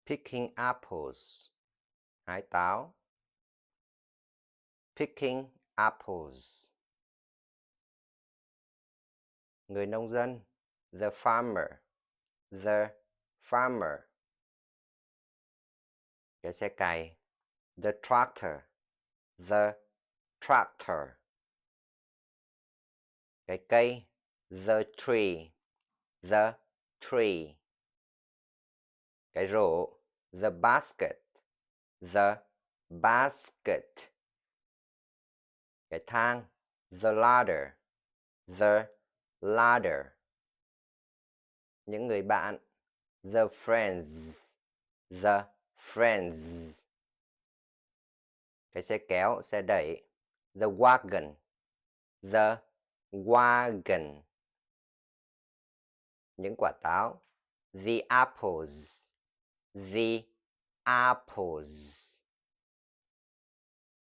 Picking apples. Hái táo. Picking apples. Người nông dân. The farmer. The farmer. Cái xe cày. The tractor. The tractor. Cái cây. The tree. The tree. Cái rổ. The basket. The basket. Cái thang. The ladder. The ladder. Những người bạn. The friends. The friends. Cái xe kéo, xe đẩy. The wagon. The wagon. Những quả táo. The apples. The apples.